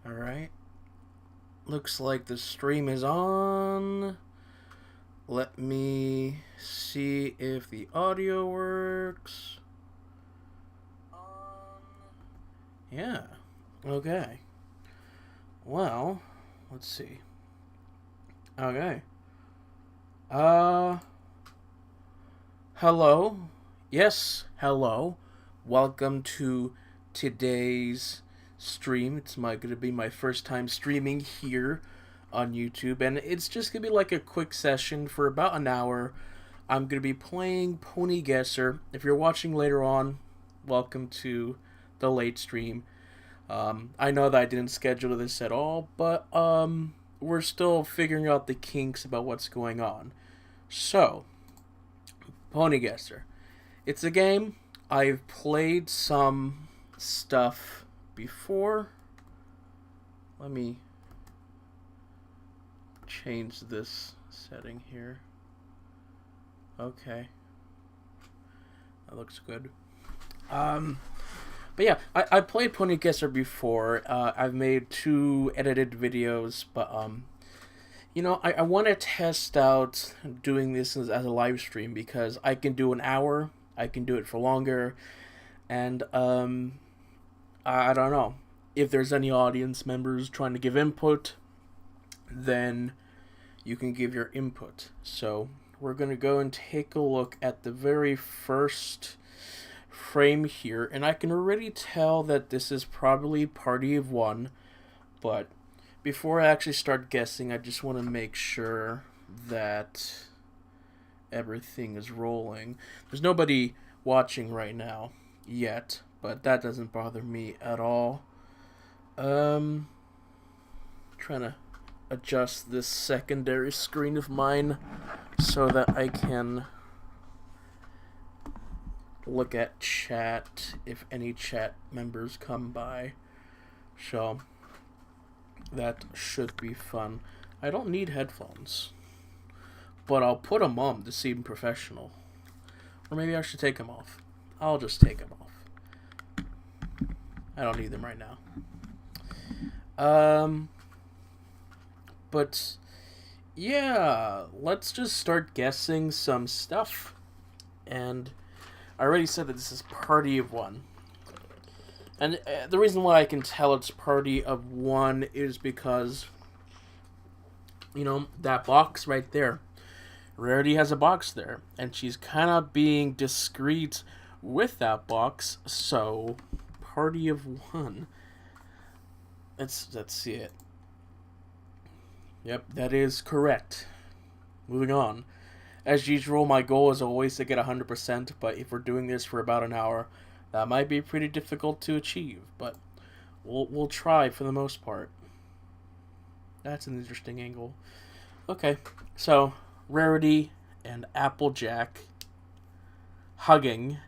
Alright. Looks like the stream is on. Let me see if the audio works. Yeah. Okay. Well, let's see. Okay. Uh, hello. Yes, hello. Welcome to today's stream. It's going to be my first time streaming here on YouTube, and it's just gonna be like a quick session for about an hour. I'm gonna be playing PonyGuessr. If you're watching later on, welcome to the late stream. I know that I didn't schedule this at all, but we're still figuring out the kinks about what's going on. So, PonyGuessr. It's a game. I've played some stuff before. Let me change this setting here. Okay. That looks good. But yeah, I played PonyGuessr before. I've made 2 edited videos, but I want to test out doing this as a live stream because I can do an hour, I can do it for longer, and I don't know. If there's any audience members trying to give input, then you can give your input. So we're going to go and take a look at the very first frame here, and I can already tell that this is probably party of 1, but before I actually start guessing, I just want to make sure that everything is rolling. There's nobody watching right now yet, but that doesn't bother me at all. Trying to adjust this secondary screen of mine so that I can look at chat if any chat members come by. So that should be fun. I don't need headphones, but I'll put them on to seem professional. Or maybe I should take them off. I'll just take them off. I don't need them right now. But yeah, let's just start guessing some stuff. And I already said that this is party of 1. And the reason why I can tell it's party of 1 is because, that box right there. Rarity has a box there, and she's kind of being discreet with that box, so party of 1. Let's see it. Yep, that is correct. Moving on. As usual, my goal is always to get 100%, but if we're doing this for about an hour, that might be pretty difficult to achieve, but we'll try for the most part. That's an interesting angle. Okay, so Rarity and Applejack hugging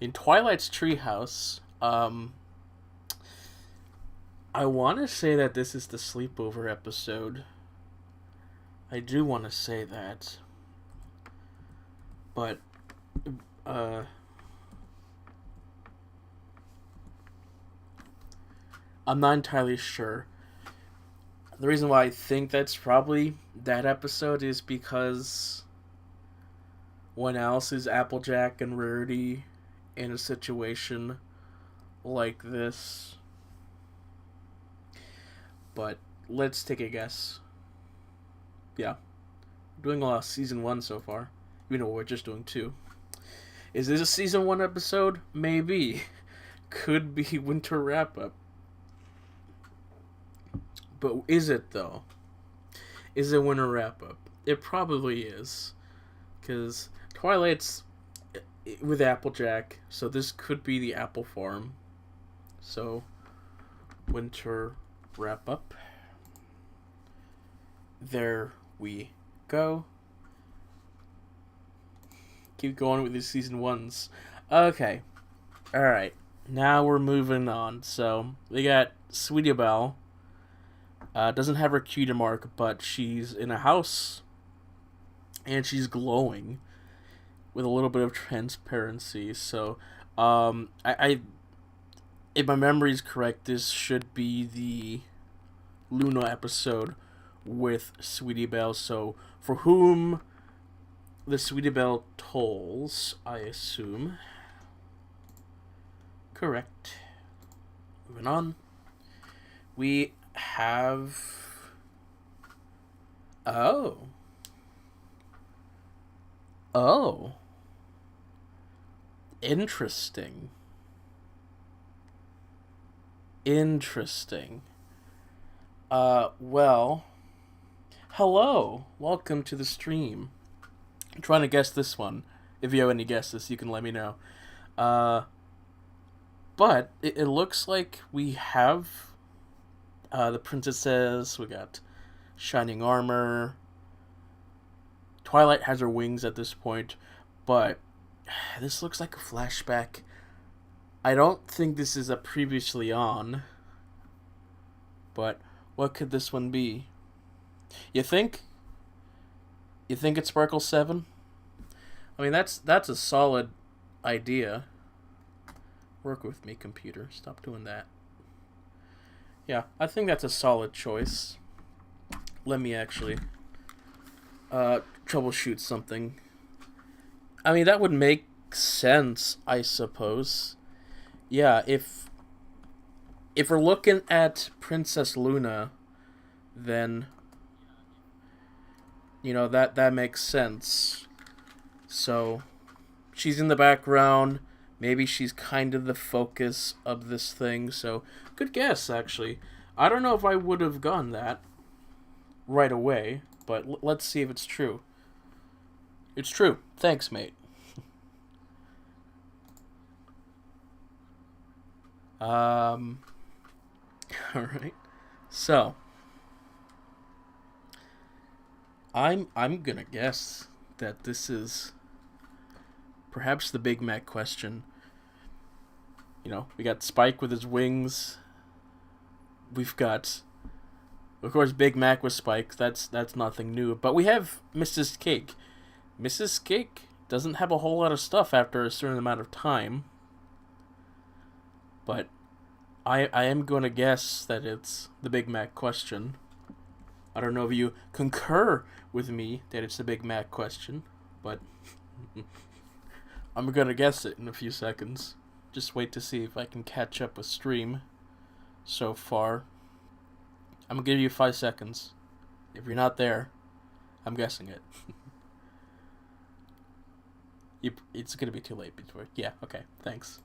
in Twilight's treehouse. I want to say that this is the sleepover episode. I do want to say that. But, I'm not entirely sure. The reason why I think that's probably that episode is because when else is Applejack and Rarity in a situation like this? But let's take a guess. Yeah. Doing a lot of season 1 so far. Even though we're just doing 2. Is this a season 1 episode? Maybe. Could be winter wrap-up. But is it, though? Is it winter wrap-up? It probably is. Because Twilight's with Applejack, so this could be the apple farm. So, winter wrap-up. There we go. Keep going with these season 1s. Okay. Alright. Now we're moving on. So, we got Sweetie Belle. Doesn't have her cutie mark, but she's in a house. And she's glowing with a little bit of transparency. So, I if my memory is correct, this should be the Luna episode with Sweetie Belle. So, for whom the Sweetie Belle tolls, I assume. Correct. Moving on. We have... Oh. Oh. Interesting. Interesting. Well... Hello. Welcome to the stream. I'm trying to guess this one. If you have any guesses, you can let me know. But it looks like we have the princesses. We got shining armor. Twilight has her wings at this point, but this looks like a flashback. I don't think this is a previously on, but what could this one be? You think? You think it's Sparkle 7? I mean, that's a solid idea. Work with me, computer. Stop doing that. Yeah, I think that's a solid choice. Let me actually troubleshoot something. I mean, that would make sense, I suppose. Yeah, if we're looking at Princess Luna, then you know that makes sense. So she's in the background. Maybe she's kind of the focus of this thing. So good guess, actually. I don't know if I would have gotten that right away, but let's see if it's true. It's true. Thanks, mate. All right. So I'm gonna guess that this is perhaps the Big Mac question. You know, we got Spike with his wings. We've got, of course, Big Mac with Spike. That's nothing new. But we have Mrs. Cake. Mrs. Cake doesn't have a whole lot of stuff after a certain amount of time. But I am going to guess that it's the Big Mac question. I don't know if you concur with me that it's the Big Mac question, but I'm going to guess it in a few seconds. Just wait to see if I can catch up with stream so far. I'm going to give you 5 seconds. If you're not there, I'm guessing it. It's going to be too late before. Yeah, okay, thanks.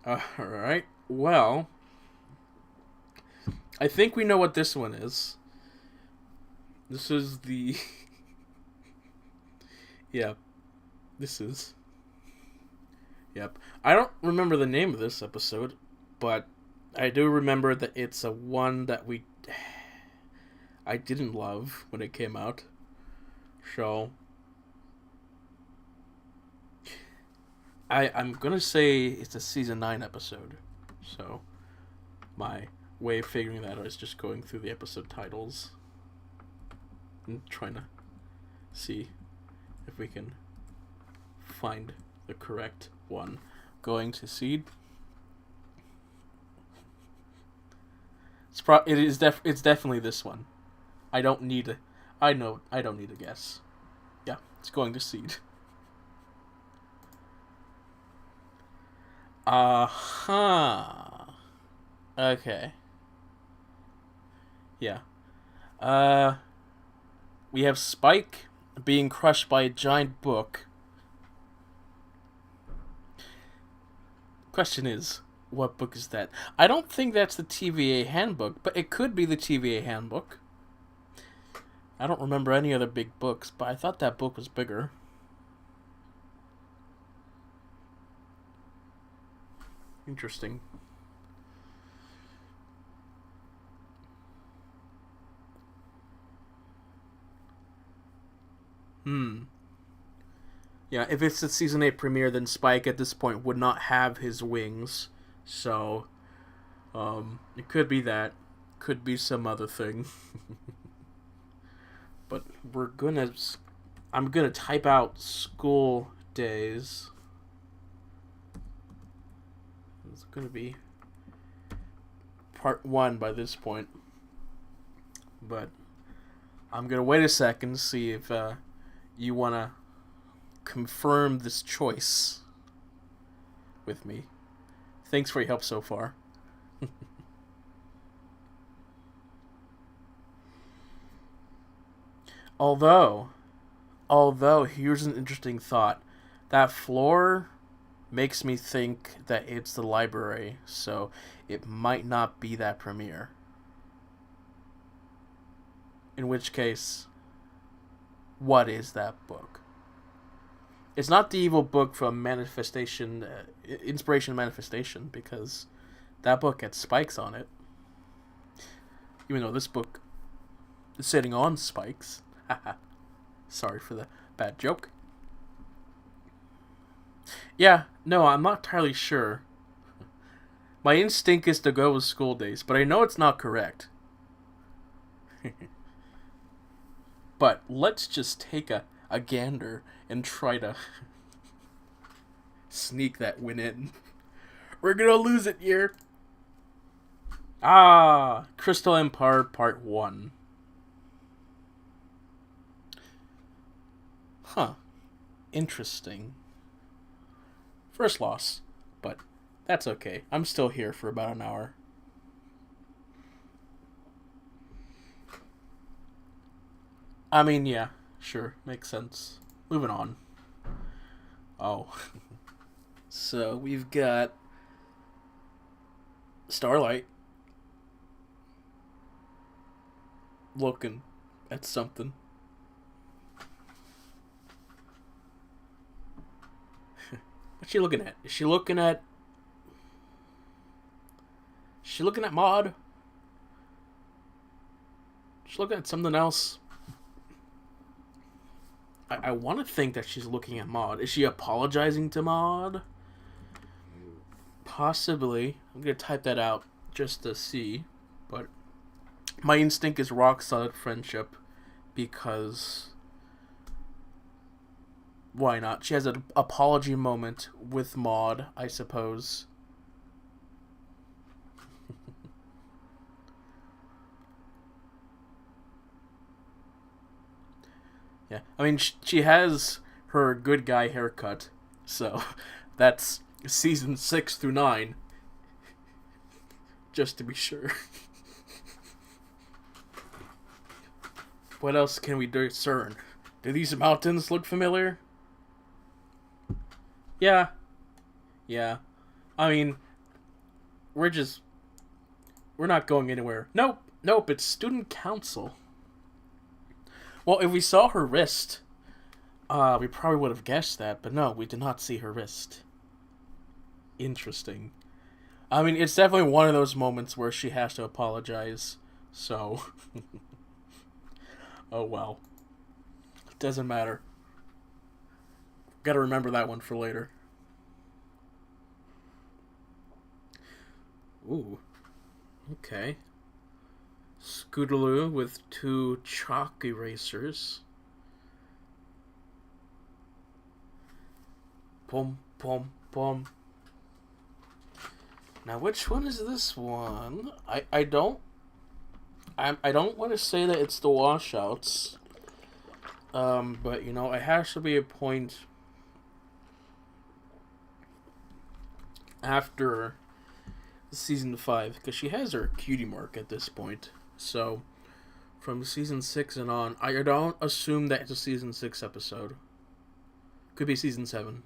Alright, well, I think we know what this one is. This is the... yeah, this is... Yep. I don't remember the name of this episode, but I do remember that it's a one that I didn't love when it came out. So I'm gonna say it's a season 9 episode. So my way of figuring that out is just going through the episode titles and trying to see if we can find the correct one. Going to seed. It's definitely this one. I don't need a guess. Yeah, it's going to seed. Okay. Yeah. We have Spike being crushed by a giant book. Question is, what book is that? I don't think that's the TVA handbook, but it could be the TVA handbook. I don't remember any other big books, but I thought that book was bigger. Interesting. Yeah, if it's the season 8 premiere, then Spike at this point would not have his wings. So, it could be that. Could be some other thing. But I'm gonna type out school days. going to be part 1 by this point. But I'm going to wait a second to see if you want to confirm this choice with me. Thanks for your help so far. Although, here's an interesting thought. That floor makes me think that it's the library, so it might not be that premiere. In which case, what is that book? It's not the evil book from Manifestation, Inspiration Manifestation, because that book had spikes on it. Even though this book is sitting on spikes. Sorry for the bad joke. Yeah, no, I'm not entirely sure. My instinct is to go with School Days, but I know it's not correct. But let's just take a gander and try to sneak that win in. We're gonna lose it here. Crystal Empire Part 1. Huh. Interesting. First loss, but that's okay. I'm still here for about an hour. I mean, yeah, sure, makes sense. Moving on. Oh. So, we've got Starlight looking at something. What's she looking at? Is she looking at... Is she looking at Maud? She's looking at something else. I want to think that she's looking at Maud. Is she apologizing to Maud? Possibly. I'm going to type that out just to see. But my instinct is rock solid friendship because... Why not? She has an apology moment with Maud, I suppose. Yeah, I mean, she has her good guy haircut, so that's season 6 through 9, just to be sure. What else can we discern? Do these mountains look familiar? Yeah. I mean, we're not going anywhere. Nope, it's student council. Well, if we saw her wrist, we probably would have guessed that, but no, we did not see her wrist. Interesting. I mean, it's definitely one of those moments where she has to apologize, so... Oh well. Doesn't matter. Gotta remember that one for later. Ooh. Okay. Scootaloo with 2 chalk erasers. Pom, pom, pom. Now, which one is this one? I don't want to say that it's the washouts. But, you know, it has to be a point after season 5, because she has her cutie mark at this point. So, from season 6 and on, I don't assume that it's a season 6 episode. Could be season 7.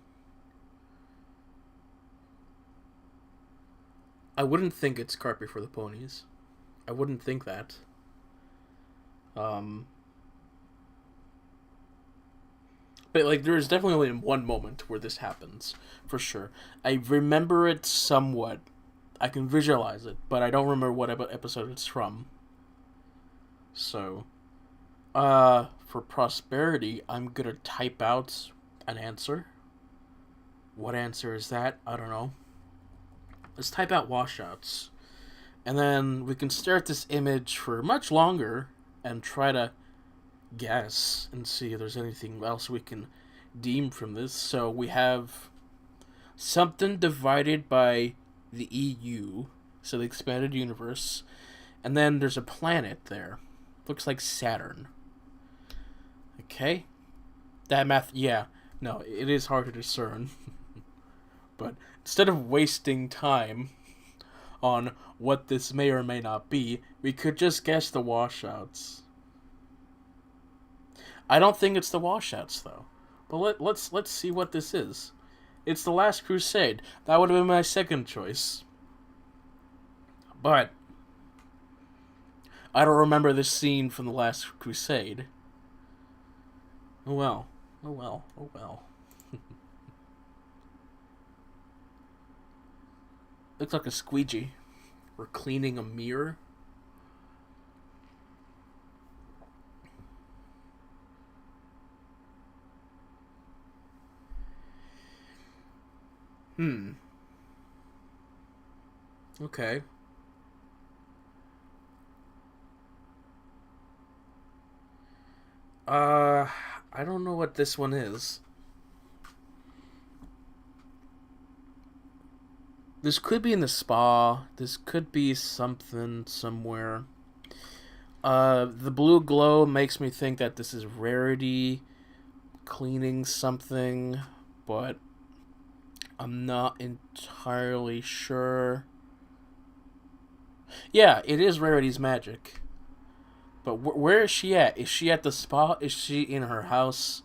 I wouldn't think it's Carpe for the Ponies. I wouldn't think that. But, like, there's definitely only one moment where this happens, for sure. I remember it somewhat. I can visualize it, but I don't remember what episode it's from. So, for prosperity, I'm gonna type out an answer. What answer is that? I don't know. Let's type out washouts. And then we can stare at this image for much longer and try to guess and see if there's anything else we can deem from this. So we have something divided by the EU, so the expanded universe, and then there's a planet there. Looks like Saturn. Okay? That math, yeah. No, it is hard to discern. But instead of wasting time on what this may or may not be, we could just guess the washouts. I don't think it's the washouts though. But let's see what this is. It's the Last Crusade. That would have been my second choice. But I don't remember this scene from the Last Crusade. Oh well. Oh well. Oh well. Looks like a squeegee. We're cleaning a mirror. Okay. I don't know what this one is. This could be in the spa. This could be something somewhere. The blue glow makes me think that this is Rarity cleaning something, but I'm not entirely sure. Yeah, it is Rarity's magic. But where is she at? Is she at the spa? Is she in her house?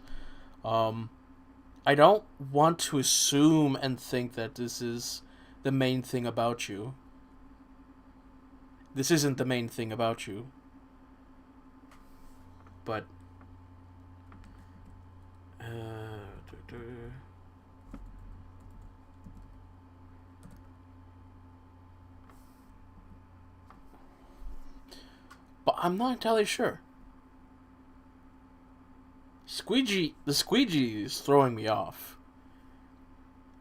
I don't want to assume and think that this is the main thing about you. This isn't the main thing about you. But but I'm not entirely sure. The squeegee is throwing me off.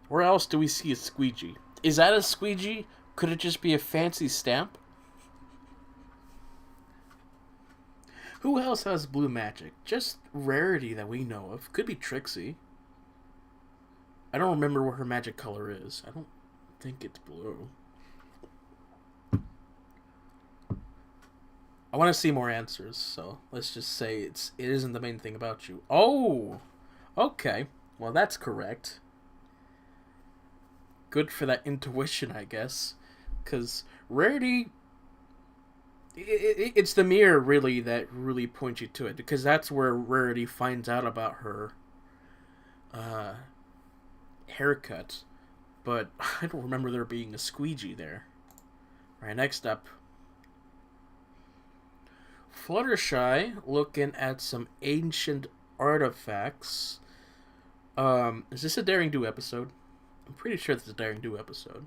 Where else do we see a squeegee? Is that a squeegee? Could it just be a fancy stamp? Who else has blue magic? Just Rarity that we know of. Could be Trixie. I don't remember what her magic color is. I don't think it's blue. I want to see more answers, so let's just say it isn't the main thing about you. Oh! Okay. Well, that's correct. Good for that intuition, I guess. Because Rarity... It's the mirror, really, that really points you to it. Because that's where Rarity finds out about her haircut. But I don't remember there being a squeegee there. Alright, next up. Fluttershy looking at some ancient artifacts. Is this a Daring Do episode? I'm pretty sure this is a Daring Do episode.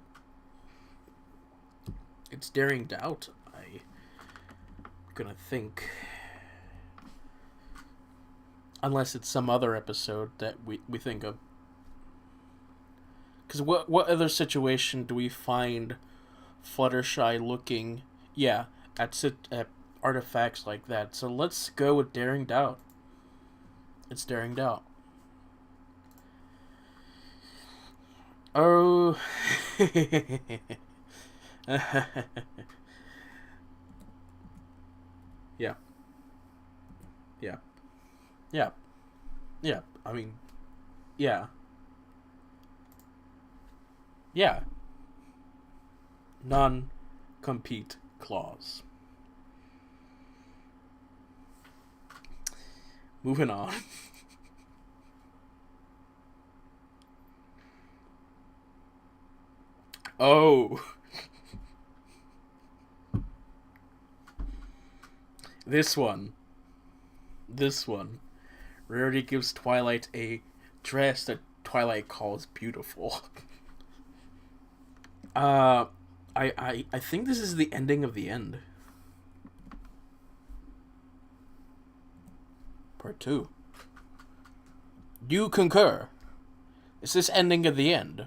It's Daring Doubt, I'm gonna think. Unless it's some other episode that we think of. Because what other situation do we find Fluttershy looking, yeah, at artifacts like that? So let's go with Daring Doubt. It's Daring Doubt. Oh. Yeah. Yeah. Yeah. Yeah. I mean, yeah. Yeah. Non-compete clause. Moving on. Oh. This one. Rarity gives Twilight a dress that Twilight calls beautiful. I think this is the ending of the end. Part 2. You concur. Is this ending of the end?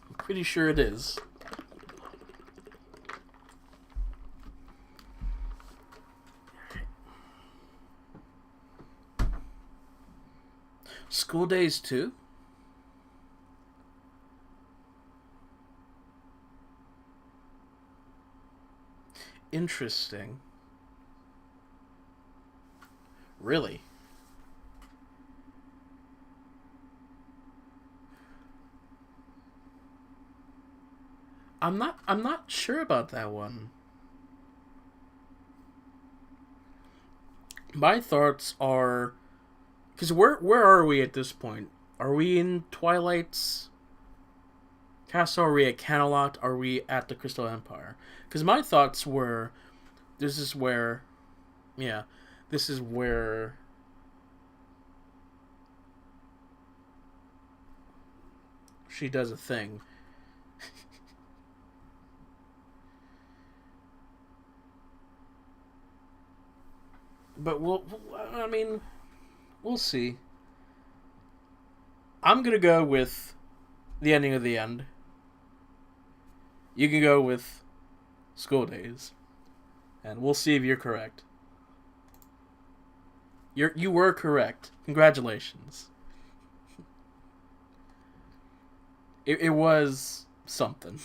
I'm pretty sure it is. School Days too? Interesting. Really? I'm not sure about that one. My thoughts are, because where are we at this point? Are we in Twilight's Castle? Are we at Camelot? Are we at the Crystal Empire? Because my thoughts were, this is where, yeah, this is where she does a thing. But I mean, we'll see. I'm gonna go with the ending of the end. You can go with School Days, and we'll see if you're correct. You were correct. Congratulations. It was something.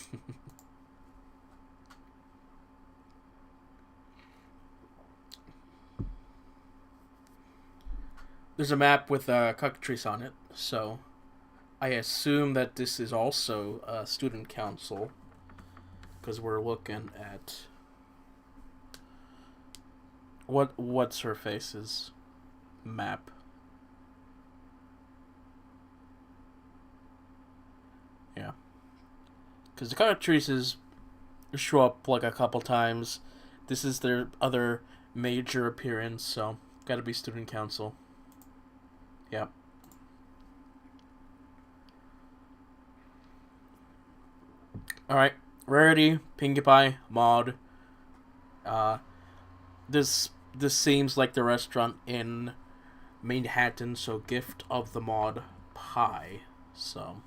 There's a map with cockatrice on it, so I assume that this is also a student council, because we're looking at what's her face's map. Yeah, because the cockatrices show up like a couple times. This is their other major appearance, so gotta be student council. Yeah. All right, Rarity, Pinkie Pie, Maud. Uh, this seems like the restaurant in Manhattan, so Gift of the Maud Pie. So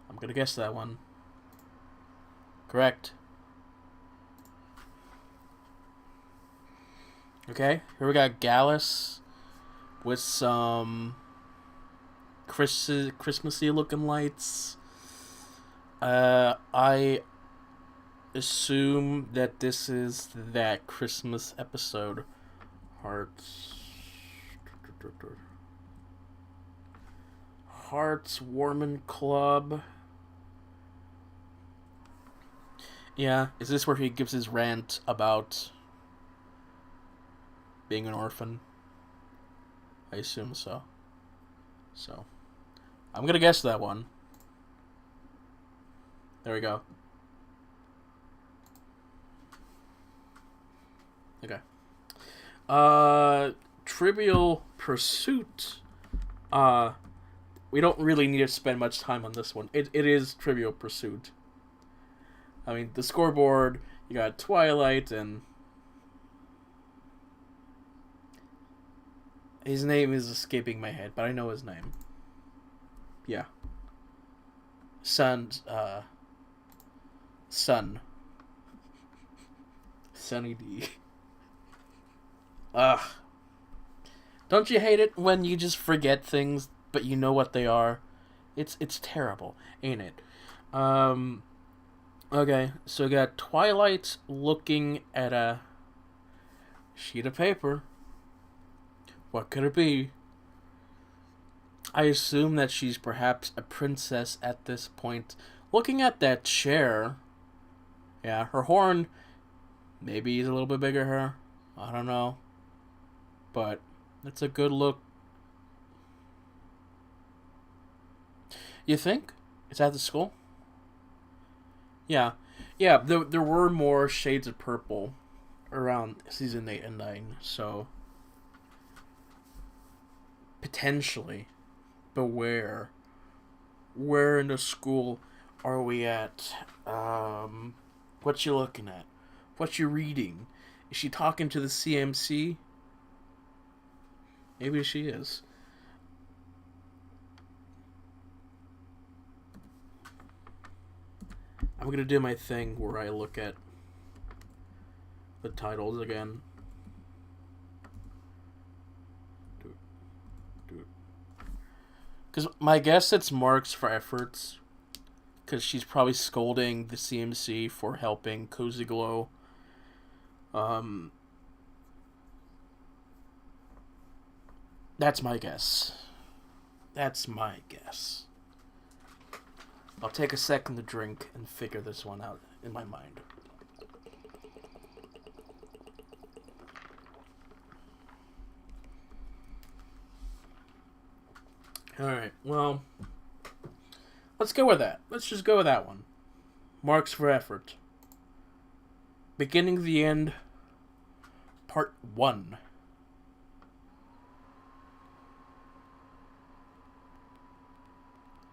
I'm gonna guess that one. Correct. Okay, here we got Gallus with some Christmassy looking lights. I assume that this is that Christmas episode. Hearts Warming Club. Yeah, is this where he gives his rant about being an orphan? I assume so. So, I'm gonna guess that one. There we go. Okay. Trivial Pursuit. We don't really need to spend much time on this one. It is Trivial Pursuit. I mean, the scoreboard, you got Twilight, and his name is escaping my head, but I know his name. Yeah. Sun. Sunny D. Ugh. Don't you hate it when you just forget things, but you know what they are? It's terrible, ain't it? Okay, so we got Twilight looking at a sheet of paper. What could it be? I assume that she's perhaps a princess at this point. Looking at that chair, yeah, her horn maybe is a little bit bigger here. I don't know. But it's a good look. You think? It's at the school? Yeah. Yeah, there were more shades of purple around season 8 and 9, so potentially. But where? Where in the school are we at? What you looking at? What you reading? Is she talking to the CMC? Maybe she is. I'm gonna do my thing where I look at the titles again. Because my guess it's marks for efforts. Because she's probably scolding the CMC for helping Cozy Glow. That's my guess. That's my guess. I'll take a second to drink and figure this one out in my mind. Alright, well, let's go with that. Let's just go with that one. Marks for effort. Beginning of the End, Part 1.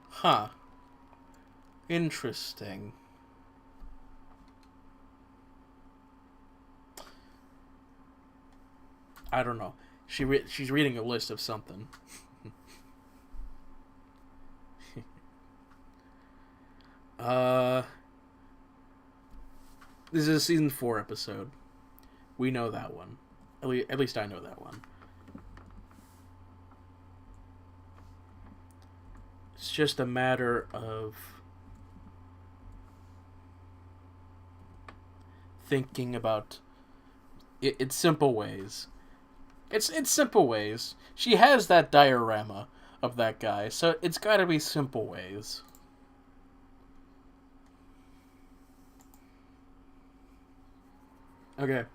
Huh. Interesting. I don't know. She's reading a list of something. This is a season 4 episode. We know that one. At least I know that one. It's just a matter of thinking about it. It's simple ways. It's simple ways. She has that diorama of that guy, so it's got to be simple ways. Okay,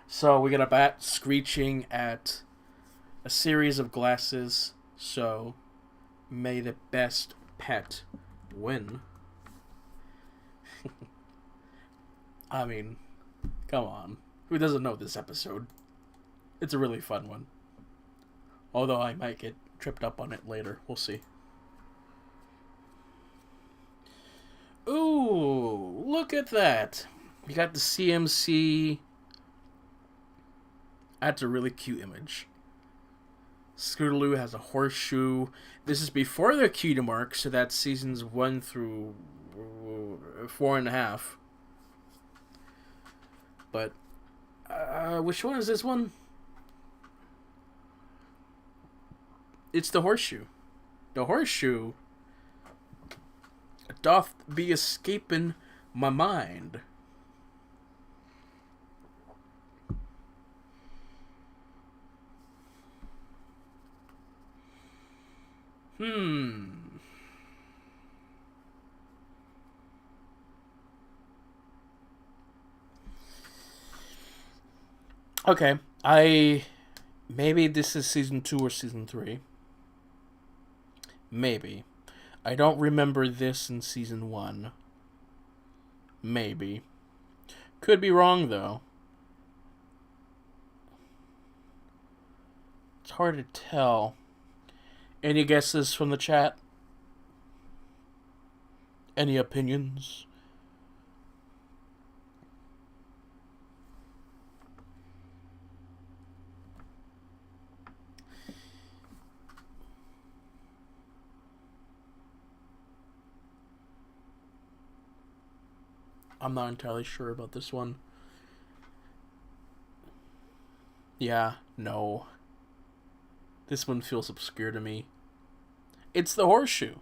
so we got a bat screeching at a series of glasses, so may the best pet win. I mean, come on. Who doesn't know this episode? It's a really fun one. Although I might get tripped up on it later. We'll see. Ooh, look at that. You got the CMC. That's a really cute image. Scootaloo has a horseshoe. This is before the cutie mark, so that's seasons 1 through 4.5. But, which one is this one? It's the horseshoe. The horseshoe doth be escaping my mind. Okay, maybe this is season 2 or season 3. Maybe. I don't remember this in season 1. Maybe. Could be wrong, though. It's hard to tell. Any guesses from the chat? Any opinions? I'm not entirely sure about this one. Yeah, no. This one feels obscure to me. It's the horseshoe.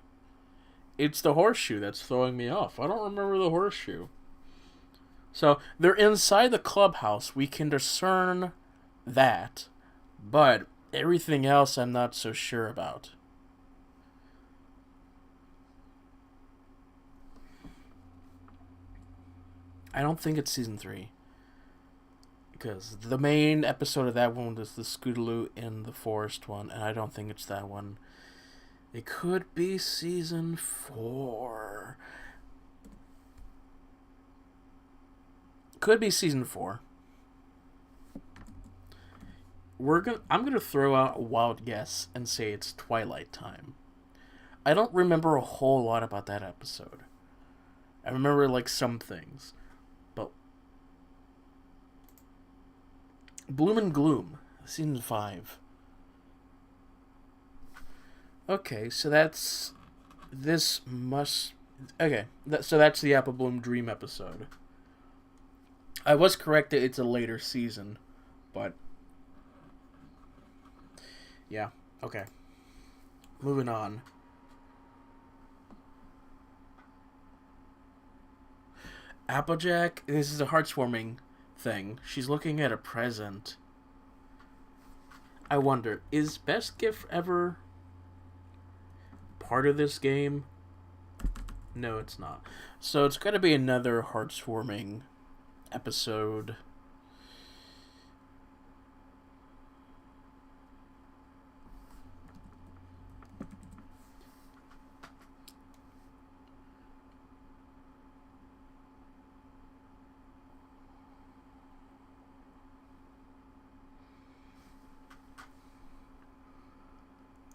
It's the horseshoe that's throwing me off. I don't remember the horseshoe. So, they're inside the clubhouse. We can discern that. But everything else I'm not so sure about. I don't think it's season 3. Because the main episode of that one was the Scootaloo in the forest one, and I don't think it's that one. It could be season 4. Could be season 4. I'm gonna throw out a wild guess and say it's Twilight Time. I don't remember a whole lot about that episode. I remember like some things. But Bloom and Gloom, season 5. Okay, so that's this must. Okay, so that's the Apple Bloom Dream episode. I was correct that it's a later season, but yeah, okay. Moving on. Applejack, this is a heartwarming thing. She's looking at a present. I wonder, is Best Gift ever part of this game? No, it's not. So it's gotta be another heartwarming episode.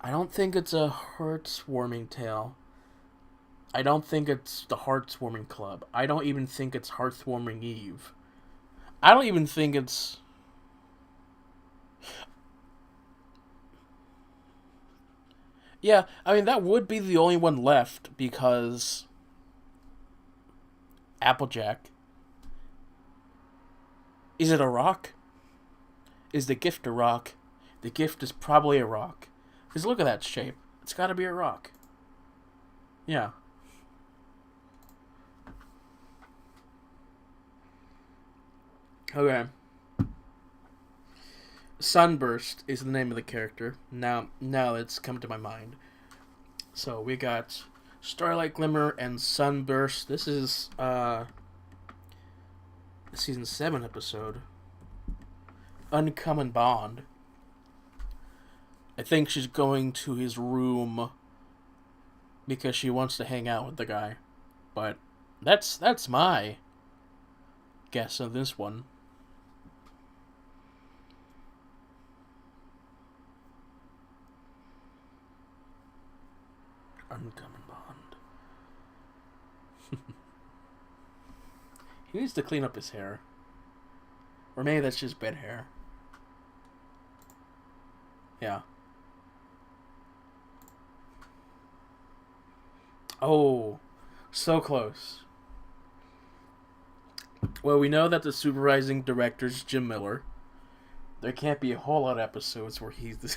I don't think it's a heartwarming tale. I don't think it's the Heartwarming Club. I don't even think it's Heartwarming Eve. I don't even think it's... Yeah, I mean, that would be the only one left, because... Applejack. Is it a rock? Is the gift a rock? The gift is probably a rock. Because look at that shape. It's gotta be a rock. Yeah. Okay. Sunburst is the name of the character. Now it's come to my mind. So we got Starlight Glimmer and Sunburst. This is season 7 episode. Uncommon Bond. I think she's going to his room because she wants to hang out with the guy. But that's my guess of this one. Uncommon Bond. He needs to clean up his hair. Or maybe that's just bed hair. Yeah. Oh, so close. Well, we know that the supervising director is Jim Miller. There can't be a whole lot of episodes where he's the...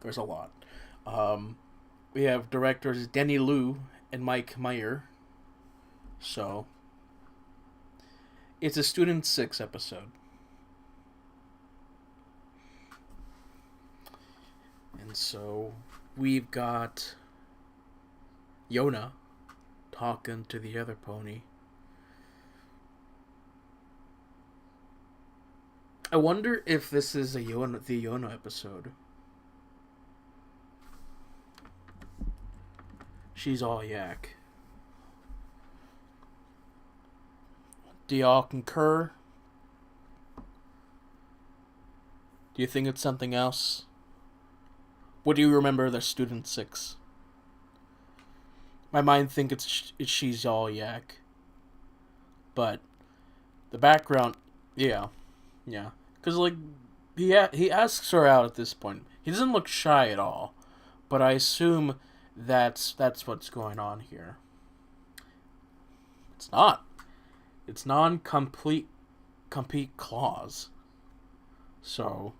There's a lot. We have directors Denny Liu and Mike Meyer. So, it's a Student 6 episode. And so, we've got Yona talking to the other pony. I wonder if this is the Yona episode. She's all yak. Do y'all concur? Do you think it's something else? What do you remember of the Student 6? My mind think it's she's all yak. But the background, yeah. Because, like, he asks her out at this point. He doesn't look shy at all. But I assume that's what's going on here. It's not. It's non-complete clause. So,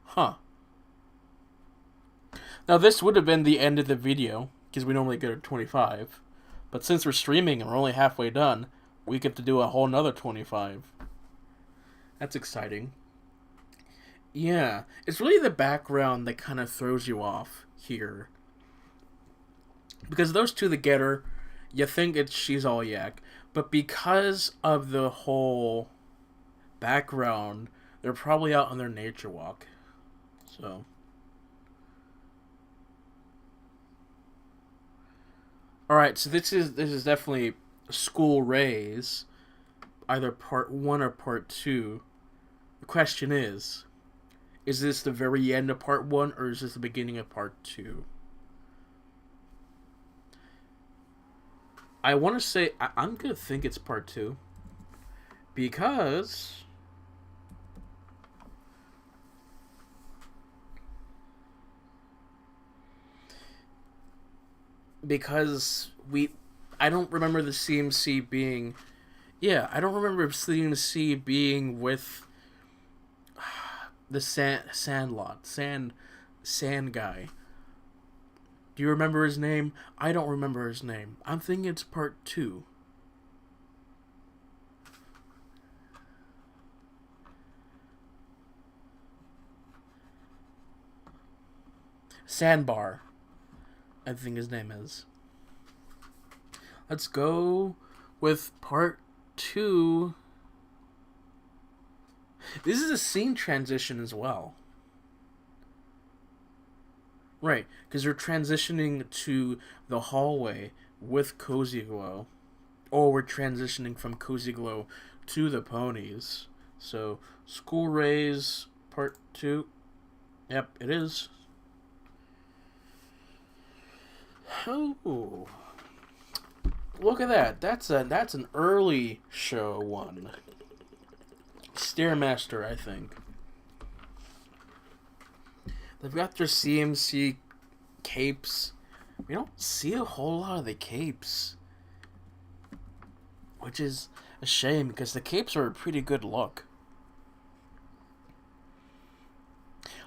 huh. Now this would have been the end of the video, because we normally get at 25. But since we're streaming and we're only halfway done, we get to do a whole nother 25. That's exciting. Yeah, it's really the background that kind of throws you off here. Because those two together, you think she's all yak. But because of the whole background, they're probably out on their nature walk. So, alright, so this is definitely School Rays, either part 1 or part 2. The question is this the very end of part 1 or is this the beginning of part 2? I want to say, I'm going to think it's part 2. Because I don't remember the CMC being... Yeah, I don't remember CMC being with the sand guy. Do you remember his name? I don't remember his name. I'm thinking it's part 2. Sandbar, I think his name is. Let's go with part 2. This is a scene transition as well. Right, because we're transitioning to the hallway with Cozy Glow. Or we're transitioning from Cozy Glow to the ponies. So, School Rays part 2. Yep, it is. Oh. Look at that. That's an early show one. Stairmaster, I think. They've got their CMC capes. We don't see a whole lot of the capes, which is a shame because the capes are a pretty good look.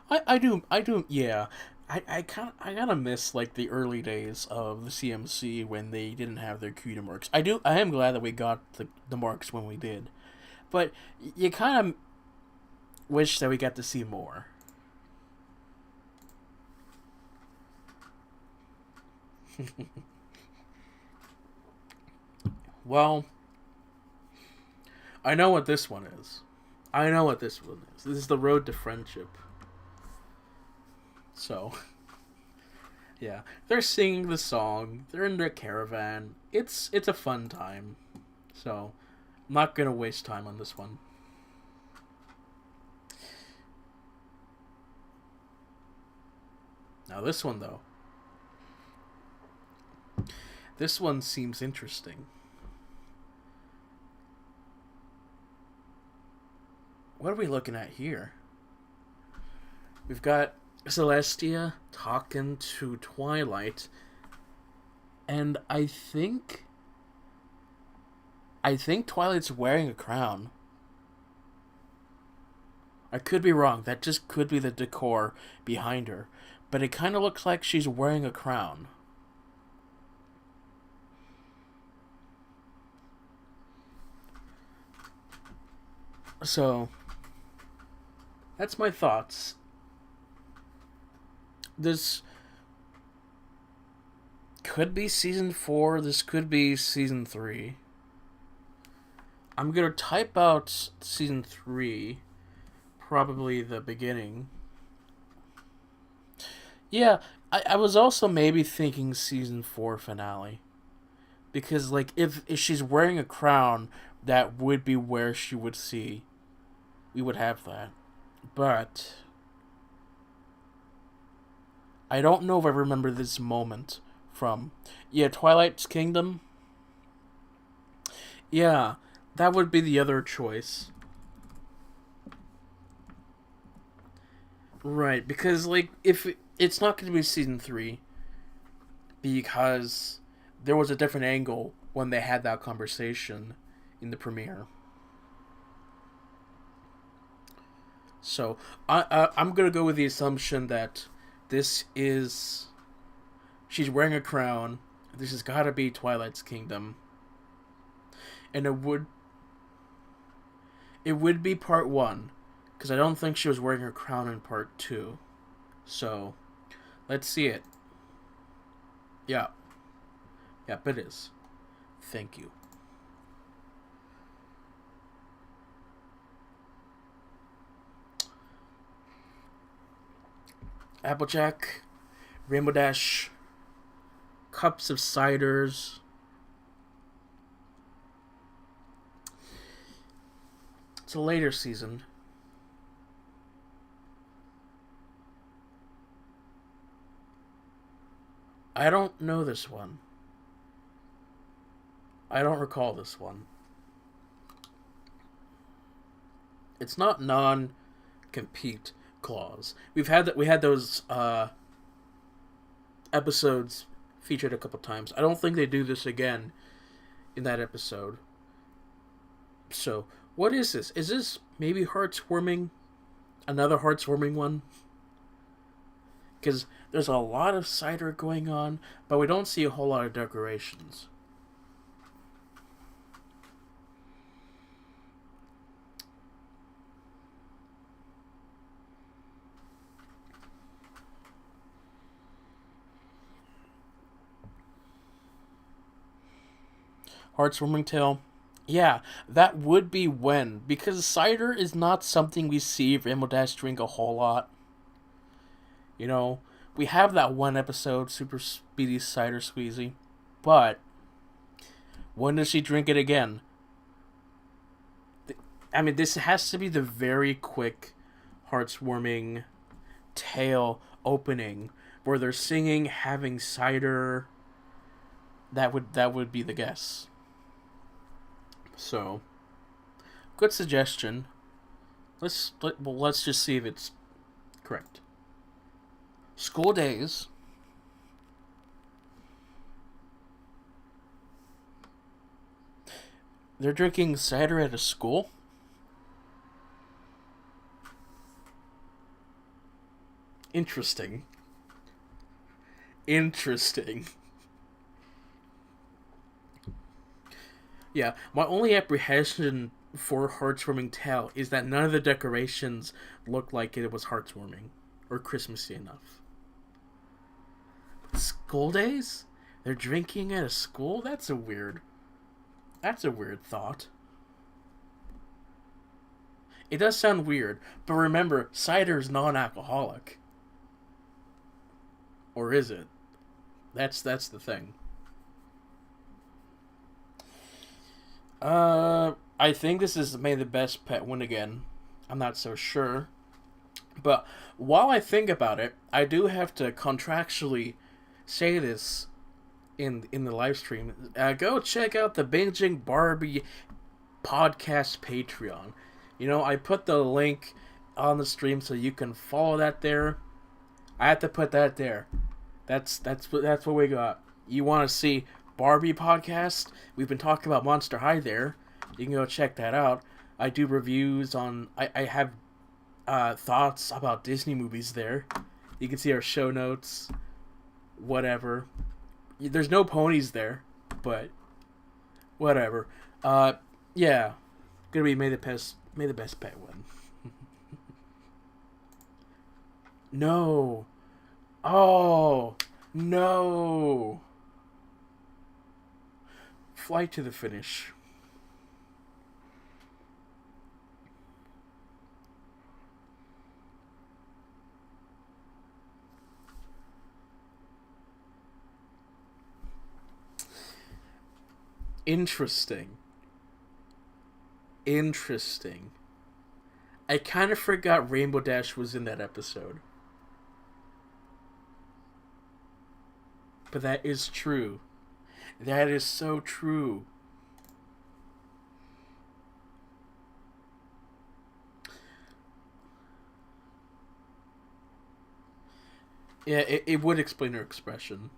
I do, yeah. I kind of miss like the early days of the CMC when they didn't have their cutie marks. I am glad that we got the marks when we did, but you kind of wish that we got to see more. Well, I know what this one is. This is the road to friendship. So, yeah, they're singing the song. They're in their caravan. It's a fun time. So, I'm not gonna waste time on this one. Now this one though. This one seems interesting. What are we looking at here? We've got Celestia talking to Twilight, and I think Twilight's wearing a crown. I could be wrong. That just could be the decor behind her, but it kind of looks like she's wearing a crown. So, that's my thoughts. This could be season 4. This could be season 3. I'm gonna type out season 3. Probably the beginning. Yeah, I was also maybe thinking season 4 finale. Because, like, if she's wearing a crown, that would be where she would see. We would have that. But I don't know if I remember this moment from... Yeah, Twilight's Kingdom. Yeah, that would be the other choice. Right, because, like, if it's not going to be season 3, because there was a different angle when they had that conversation in the premiere. So, I'm going to go with the assumption that this is... She's wearing a crown. This has got to be Twilight's Kingdom. And it would be part 1. Because I don't think she was wearing her crown in part 2. So, let's see it. Yeah. Yep, it is. Thank you. Applejack, Rainbow Dash, cups of ciders. It's a later season. I don't know this one. I don't recall this one. It's not non-compete clause. We had those episodes featured a couple times. I don't think they do this again in that episode. So, what is this? Is this maybe Heartswarming? Another Heartswarming one? Because There's a lot of cider going on, but we don't see a whole lot of decorations. Heartwarming tale. Yeah, that would be when. Because cider is not something we see Rainbow Dash drink a whole lot. You know, we have that one episode, Super Speedy Cider Squeezy. But, when does she drink it again? I mean, this has to be the very quick, heartwarming tale opening where they're singing, having cider. That would be the guess. So, good suggestion. Let's just see if it's correct. School days. They're drinking cider at a school? Interesting. Interesting. Yeah, my only apprehension for Heartwarming Tale is that none of the decorations looked like it was heartwarming or Christmassy enough. School days? They're drinking at a school? That's a weird thought. It does sound weird, but remember, cider is non-alcoholic. Or is it? That's the thing. I think this is May the Best Pet win again. I'm not so sure. But while I think about it, I do have to contractually say this in the live stream. Go check out the Binging Barbie podcast Patreon. You know, I put the link on the stream so you can follow that there. I have to put that there. That's what we got. You want to see Barbie podcast? We've been talking about Monster High there. You can go check that out. I do reviews on. I have thoughts about Disney movies there. You can see our show notes. Whatever. There's no ponies there, but whatever. Yeah, gonna be May the Best Pet win. No. Oh no. Flight to the finish. Interesting. I kind of forgot Rainbow Dash was in that episode. But that is true. That is so true. Yeah, it would explain her expression.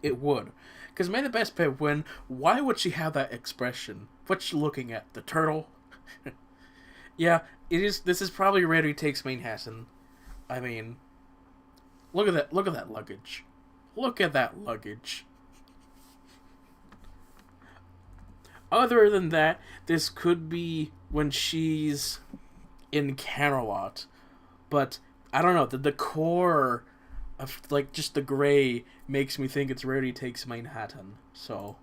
It would. Because May the Best Pet win, why would she have that expression? What's she looking at? The turtle? Yeah, it is. This is probably Rarity Takes Manhattan. I mean, look at that luggage. Look at that luggage. Other than that, this could be when she's in Camelot. But, I don't know, the decor of, like, just the gray makes me think it's Rarity Takes Manhattan. So,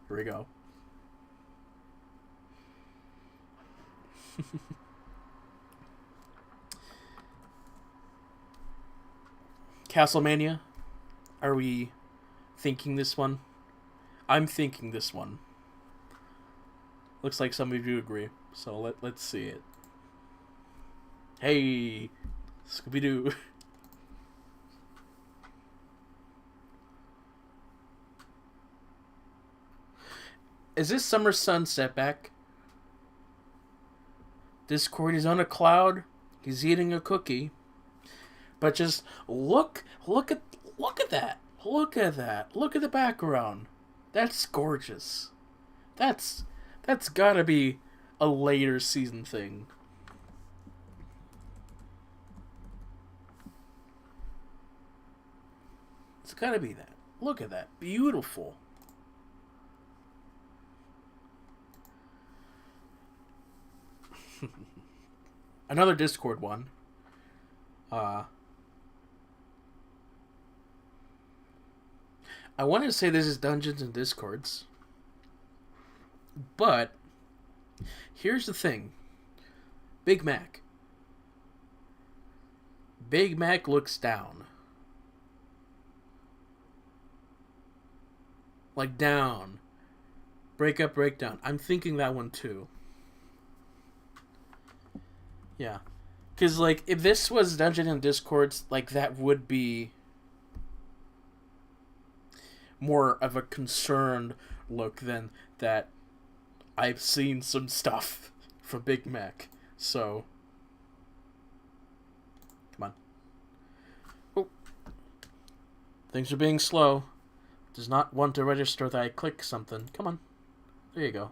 here we go. Castlemania? Are we thinking this one? I'm thinking this one. Looks like some of you agree. So let's see it. Hey, Scooby-Doo. Is this Summer Sun Setback? Discord is on a cloud. He's eating a cookie. But just look at that. Look at that. Look at the background. That's gorgeous. That's gotta be a later season thing. It's gotta be that. Look at that. Beautiful. Another Discord one. I wanted to say this is Dungeons and Discords. But here's the thing. Big Mac. Big Mac looks down. Like down. Break up, break down. I'm thinking that one too. Yeah. Because, like, if this was Dungeons and Discords, like, that would be more of a concerned look than that I've seen some stuff from Big Mac. So, come on. Oh. Things are being slow. Does not want to register that I click something. Come on. There you go.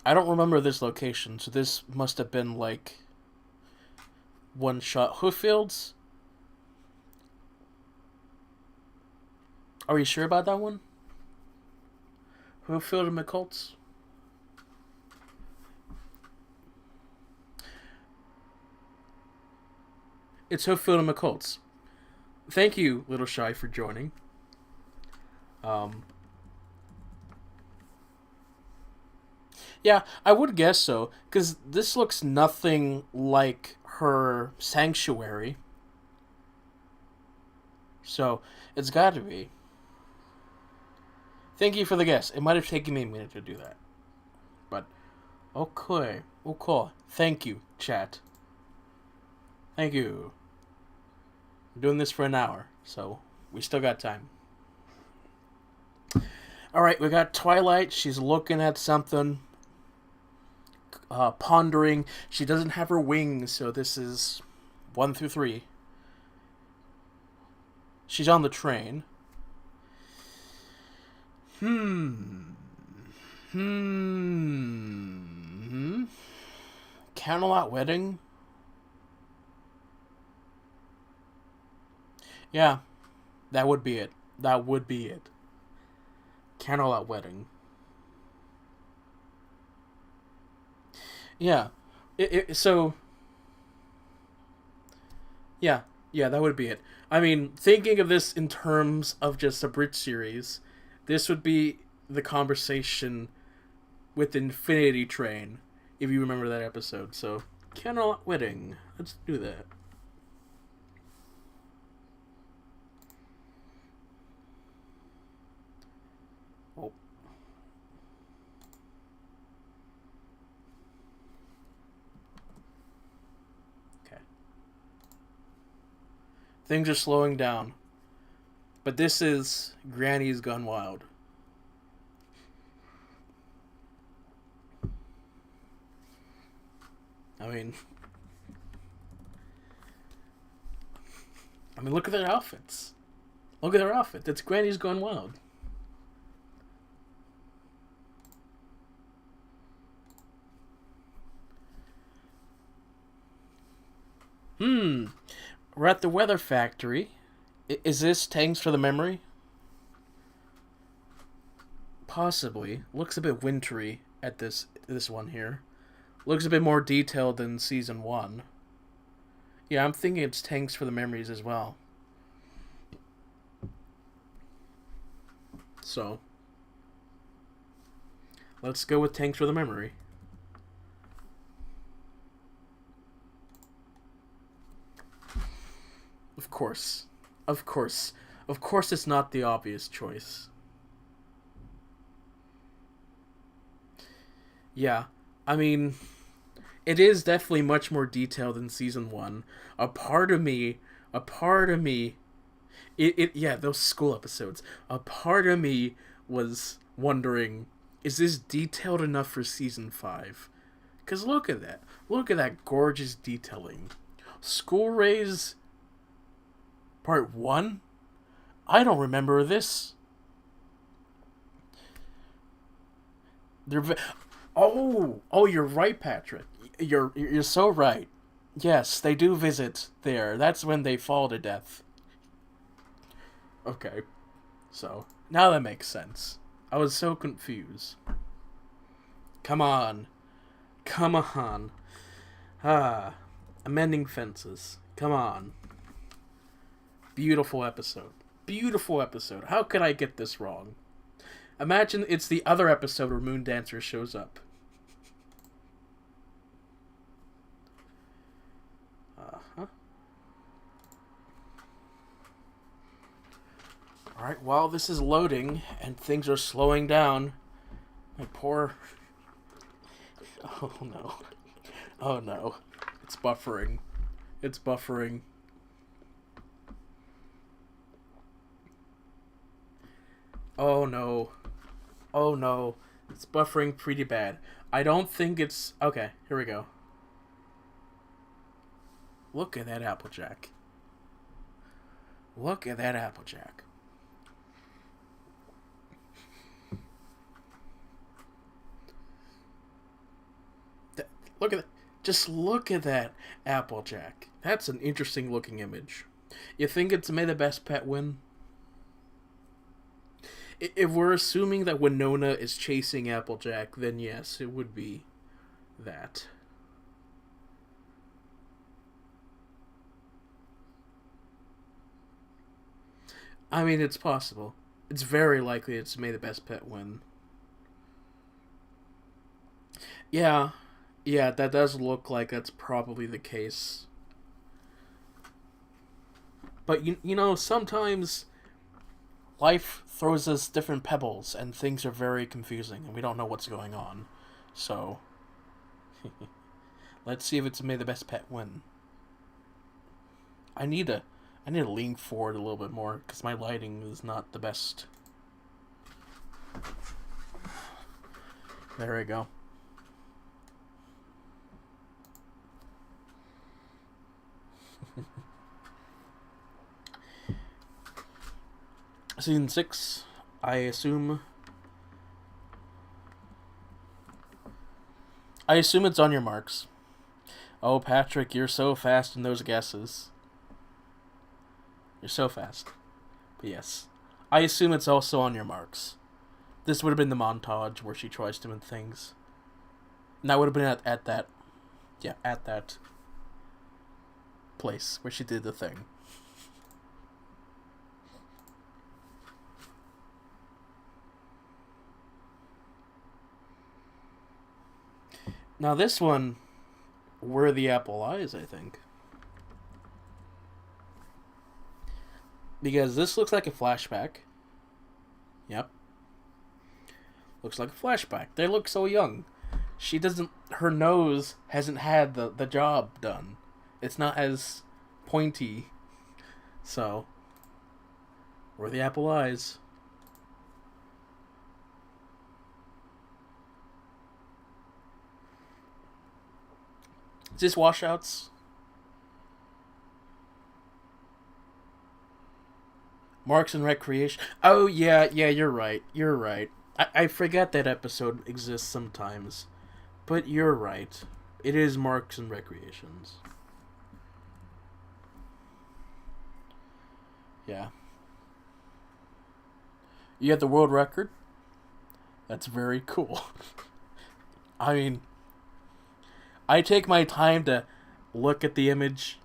I don't remember this location, so this must have been like one shot. Hooffields? Are you sure about that one? Hooffield and McCults? It's Hooffield and McCults. Thank you, Little Shy, for joining. Yeah, I would guess so, because this looks nothing like her sanctuary. So, it's got to be. Thank you for the guess. It might have taken me a minute to do that. But, okay. Thank you, chat. Thank you. I'm doing this for an hour, so we still got time. Alright, we got Twilight. She's looking at something. Pondering. She doesn't have her wings, so this is 1 through 3. She's on the train. Candlelight Wedding? Yeah, that would be it. Candlelight Wedding. Yeah. So... Yeah, that would be it. I mean, thinking of this in terms of just a Brit series, this would be the conversation with Infinity Train, if you remember that episode. So, Candlelight Wedding. Let's do that. Oh. Okay. Things are slowing down. But this is Granny's Gone Wild. I mean, look at their outfits. Look at their outfit. It's Granny's Gone Wild. We're at the weather factory. Is this Tanks for the Memory? Possibly. Looks a bit wintry at this one here. Looks a bit more detailed than Season 1. Yeah, I'm thinking it's Tanks for the Memories as well. So, let's go with Tanks for the Memory. Of course it's not the obvious choice. Yeah, I mean, it is definitely much more detailed than Season 1. A part of me, yeah, those school episodes, a part of me was wondering, is this detailed enough for Season 5? Because look at that gorgeous detailing. School Rays Part 1? I don't remember this. Oh, you're right, Patrick. You're so right. Yes, they do visit there. That's when they fall to death. Okay, so now that makes sense. I was so confused. Come on. Come on. Ah, amending fences. Come on. Beautiful episode. Beautiful episode. How could I get this wrong? Imagine it's the other episode where Moon Dancer shows up. Uh-huh. Alright, while this is loading and things are slowing down, my poor... Oh no. Oh no. It's buffering. It's buffering. Oh no. Oh no. It's buffering pretty bad. I don't think it's... Okay, here we go. Look at that Applejack. Look at that Applejack. Look at that. Just look at that Applejack. That's an interesting looking image. You think it's May the Best Pet win? If we're assuming that Winona is chasing Applejack, then yes, it would be that. I mean, it's possible. It's very likely it's May the Best Pet win. Yeah, yeah, that does look like that's probably the case. But you know, sometimes life throws us different pebbles and things are very confusing and we don't know what's going on. So let's see if it's May the Best Pet win. I need to lean forward a little bit more because my lighting is not the best. There we go. Season 6, I assume it's on your marks. Oh, Patrick, you're so fast in those guesses. You're so fast. But yes, I assume it's also on your marks. This would have been the montage where she tries to win things. And that would have been at that place where she did the thing. Now this one, Where the Apple Lies, I think. Because this looks like a flashback. Yep. Looks like a flashback. They look so young. She doesn't... Her nose hasn't had the job done. It's not as pointy. So, Where the Apple Lies. Is this washouts? Marks and Recreation. Oh, yeah, you're right. You're right. I forget that episode exists sometimes. But you're right. It is Marks and Recreations. Yeah. You have the world record? That's very cool. I mean... I take my time to look at the image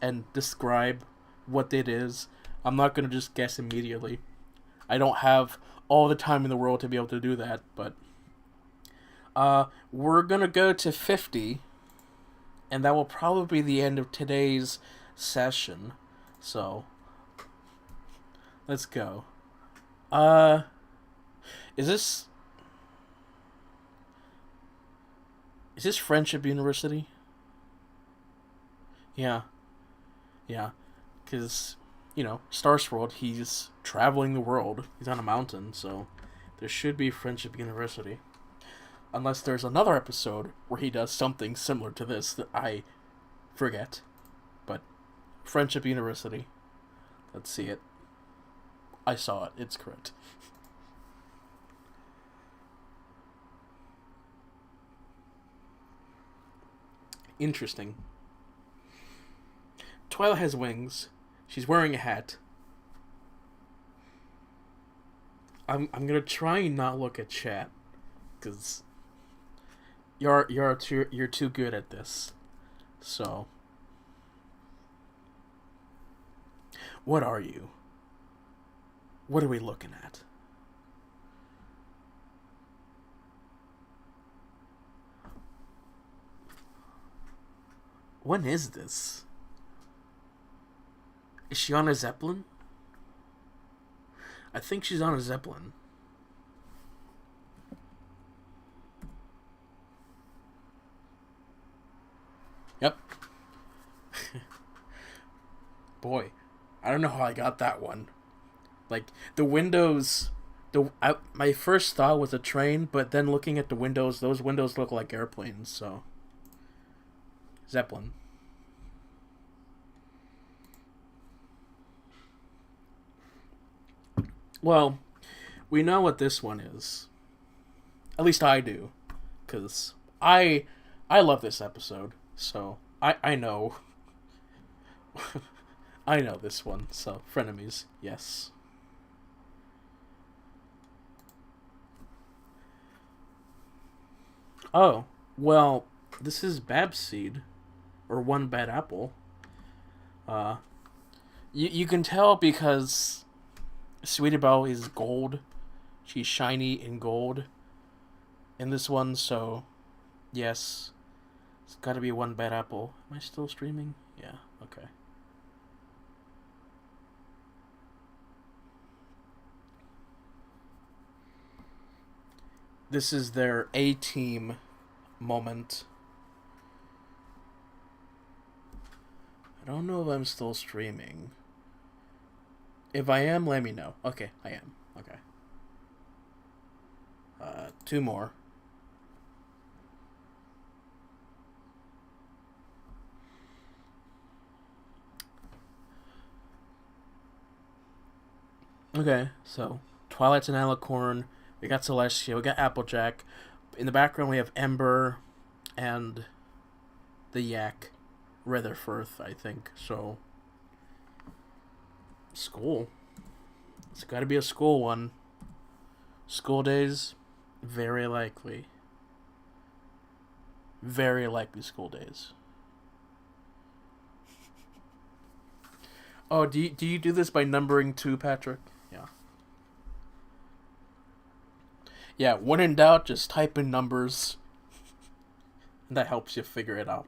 and describe what it is. I'm not going to just guess immediately. I don't have all the time in the world to be able to do that, but we're going to go to 50, and that will probably be the end of today's session. So, let's go. Is this Friendship University? Yeah. Yeah. Because, Starsworld, he's traveling the world. He's on a mountain, so there should be Friendship University. Unless there's another episode where he does something similar to this that I forget. But, Friendship University. Let's see it. I saw it. It's correct. Interesting. Twilight has wings. She's wearing a hat. I'm gonna try and not look at chat, cause you're too good at this. So, what are you? What are we looking at? When is this? Is she on a Zeppelin? I think she's on a Zeppelin. Yep. Boy, I don't know how I got that one. Like, the windows... my first thought was a train, but then looking at the windows, those windows look like airplanes, so... Zeppelin. Well, we know what this one is. At least I do. Because I love this episode. So, I know. I know this one. So, frenemies, yes. Oh, well, this is Bab's seed. Or one bad apple. You can tell because Sweetie Belle is gold. She's shiny in gold in this one, so yes. It's gotta be one bad apple. Am I still streaming? Yeah, okay. This is their A-team moment. I don't know if I'm still streaming. If I am, let me know. Okay, I am. Okay. 2 more. Okay, so Twilight's an Alicorn. We got Celestia. We got Applejack. In the background, we have Ember and the Yak. Rutherford, I think. So, school. It's got to be a school one. School days, very likely. Very likely school days. Oh, do you do this by numbering 2, Patrick? Yeah. Yeah, when in doubt, just type in numbers. And that helps you figure it out.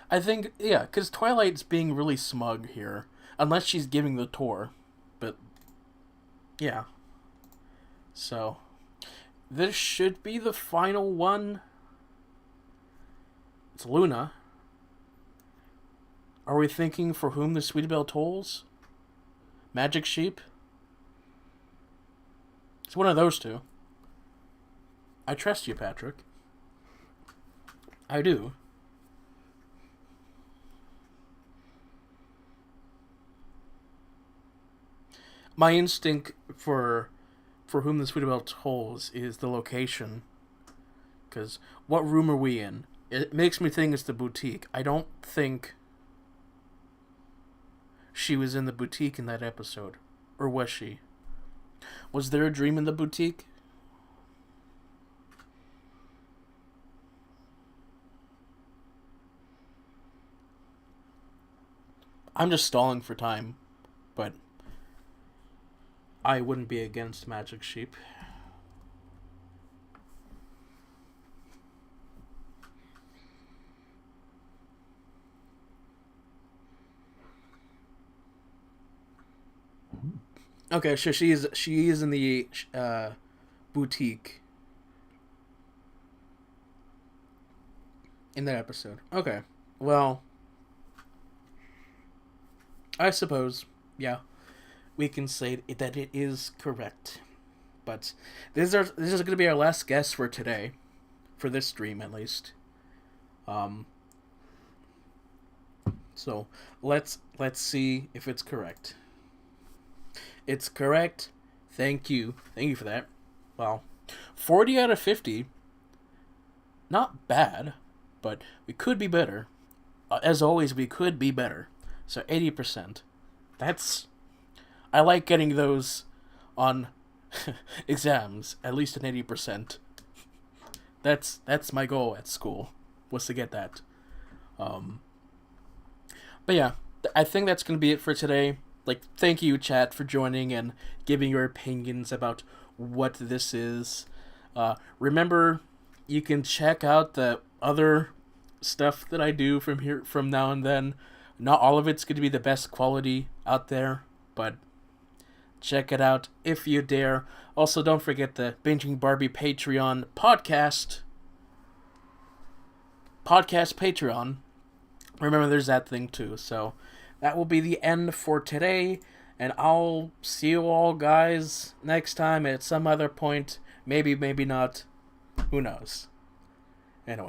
I think, yeah, because Twilight's being really smug here. Unless she's giving the tour. But, yeah. So, this should be the final one. It's Luna. Are we thinking For Whom the Sweetie Belle Tolls? Magic Sheep? It's one of those two. I trust you, Patrick. I do. My instinct for Whom the Sweetie Belle Tolls is the location. Because what room are we in? It makes me think it's the boutique. I don't think she was in the boutique in that episode. Or was she? Was there a dream in the boutique? I'm just stalling for time. But I wouldn't be against Magic Sheep. Okay, so she is in the boutique in that episode. Okay, well, I suppose, yeah, we can say that it is correct. But this is going to be our last guess for today, for this stream at least. So let's see if it's correct. It's correct. Thank you for that. Well, 40 out of 50. Not bad, but we could be better. As always, we could be better. So 80%. That's... I like getting those on exams, at least an 80%. That's my goal at school, was to get that. But yeah, I think that's going to be it for today. Like, thank you, chat, for joining and giving your opinions about what this is. Remember, you can check out the other stuff that I do from now and then. Not all of it's going to be the best quality out there, but check it out if you dare. Also, don't forget the Binging Barbie Patreon podcast Patreon. Remember, there's that thing too. So that will be the end for today, and I'll see you all guys next time at some other point. Maybe, maybe not. Who knows? Anyway.